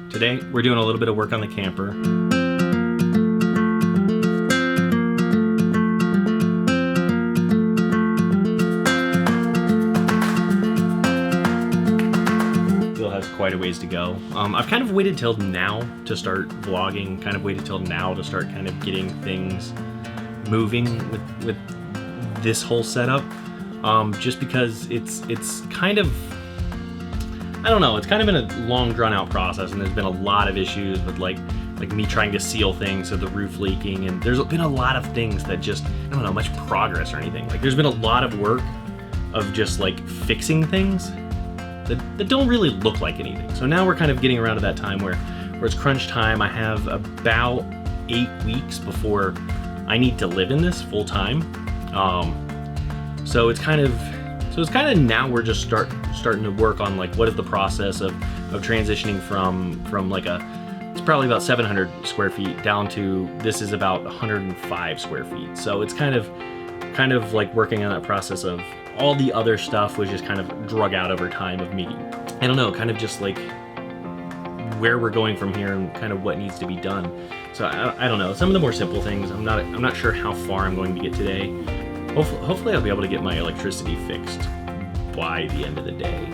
Today, we're doing a little bit of work on the camper. Still has quite a ways to go. I've kind of waited till now to start vlogging, kind of waited till now to start kind of getting things moving with this whole setup. Just because it's kind of, I don't know, it's kind of been a long drawn out process, and there's been a lot of issues with like me trying to seal things, so the roof leaking, and there's been a lot of things that just, I don't know, much progress or anything. Like there's been a lot of work of just like fixing things that don't really look like anything. So now we're kind of getting around to that time where it's crunch time. I have about 8 weeks before I need to live in this full time. So it's kind of now we're just starting to work on like what is the process of transitioning from like it's probably about 700 square feet down to this is about 105 square feet. So it's kind of like working on that process of all the other stuff was just kind of drug out over time of me, I don't know, kind of just like where we're going from here and kind of what needs to be done. So I don't know, some of the more simple things, I'm not sure how far I'm going to get today. Hopefully I'll be able to get my electricity fixed by the end of the day.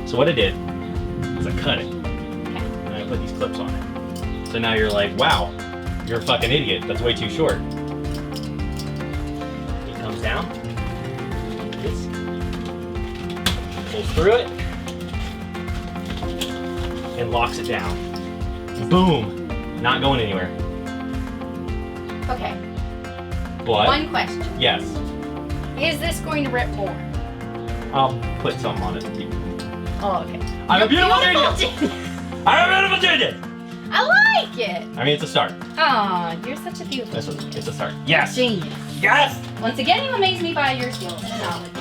So what I did is I cut it, and I put these clips on it. So now you're like, wow, you're a fucking idiot. That's way too short. It comes down, like this, pulls through it, and locks it down. Boom, not going anywhere. Okay. What? One question. Yes. Is this going to rip more? I'll put something on it to keep it. Oh, okay. I'm a beautiful genius! I'm a beautiful genius! I like it! I mean, it's a start. Aw, you're such a beautiful genius. It's a start. Yes! Genius. Yes! Once again, you amaze me by your skills and knowledge.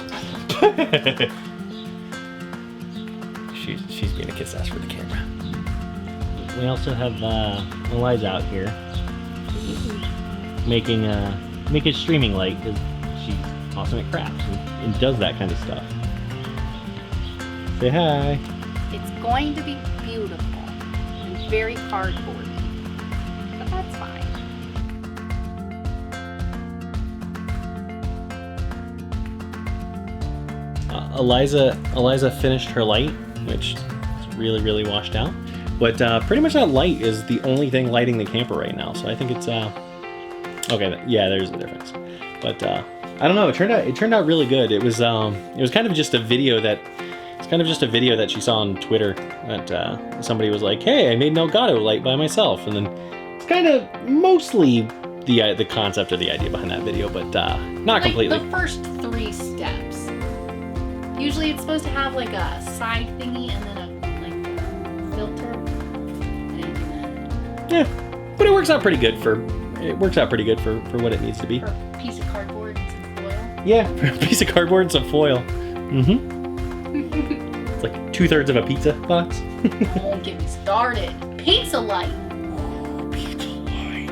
She's being a kiss ass for the camera. We also have Eliza out here making a streaming light because she's awesome at crafts and does that kind of stuff. Say hi. It's going to be beautiful and very cardboardy, but that's fine. Eliza finished her light, which is really, really washed out. But pretty much that light is the only thing lighting the camper right now. So I think it's okay. Yeah, there's a difference. But I don't know. It turned out really good. It was kind of just a video that. It's kind of just a video that she saw on Twitter that somebody was like, hey, I made an Elgato light by myself. And then it's kind of mostly the concept of the idea behind that video, but not like completely. The first 3 steps. Usually it's supposed to have like a side thingy and then a filter. I didn't do that. Yeah, but it works out pretty good for what it needs to be. For a piece of cardboard and some foil. Yeah, for a piece of cardboard and some foil. Mm-hmm. It's like 2/3 of a pizza box. Don't get me started. Pizza light. Pizza light.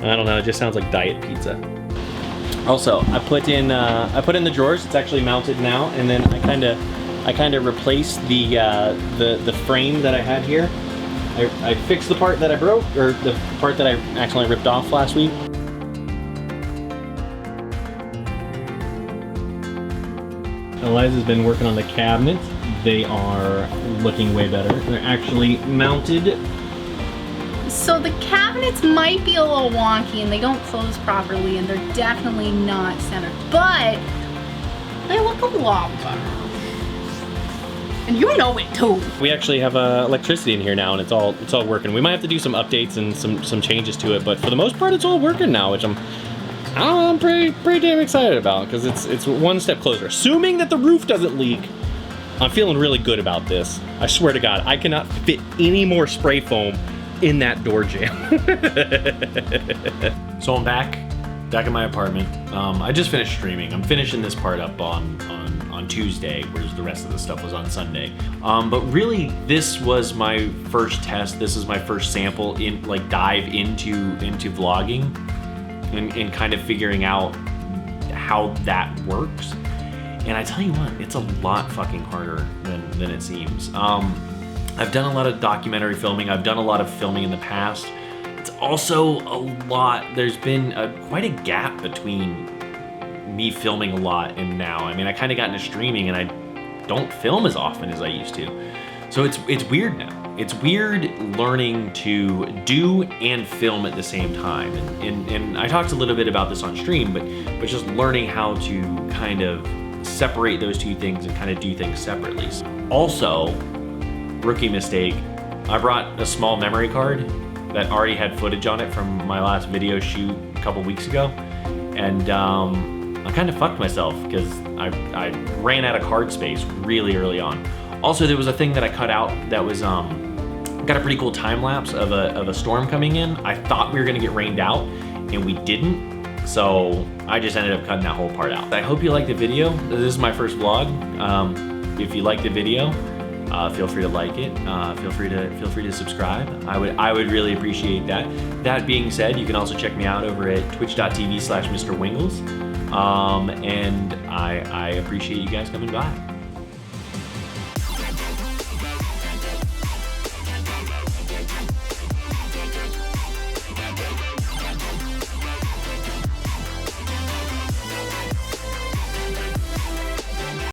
I don't know. It just sounds like diet pizza. Also, I put in the drawers. It's actually mounted now, and then I kind of replaced the frame that I had here. I fixed the part that I broke, or the part that I accidentally ripped off last week. Eliza's been working on the cabinets. They are looking way better. They're actually mounted. So the cabinets might be a little wonky and they don't close properly and they're definitely not centered, but they look a lot better. And you know it too. We actually have electricity in here now, and it's all working. We might have to do some updates and some changes to it, but for the most part, it's all working now, which I'm pretty damn excited about, because it's one step closer. Assuming that the roof doesn't leak, I'm feeling really good about this. I swear to God, I cannot fit any more spray foam in that door jam. So I'm back in my apartment. I just finished streaming. I'm finishing this part up on Tuesday, whereas the rest of the stuff was on Sunday. But really, this was my first test. This is my first sample in like dive into vlogging and kind of figuring out how that works. And I tell you what, it's a lot fucking harder than it seems. I've done a lot of documentary filming. I've done a lot of filming in the past. It's also a lot, there's been quite a gap between me filming a lot and now. I mean, I kind of got into streaming and I don't film as often as I used to. So it's weird now. It's weird learning to do and film at the same time. And I talked a little bit about this on stream, but just learning how to kind of separate those two things and kind of do things separately. Also, rookie mistake, I brought a small memory card that already had footage on it from my last video shoot a couple weeks ago. And I kind of fucked myself because I ran out of card space really early on. Also, there was a thing that I cut out that was, got a pretty cool time lapse of a storm coming in. I thought we were gonna get rained out and we didn't. So I just ended up cutting that whole part out. I hope you liked the video. This is my first vlog. If you liked the video, feel free to like it. Feel free to subscribe. I would really appreciate that. That being said, you can also check me out over at twitch.tv/Mr. Wingles. And I appreciate you guys coming by.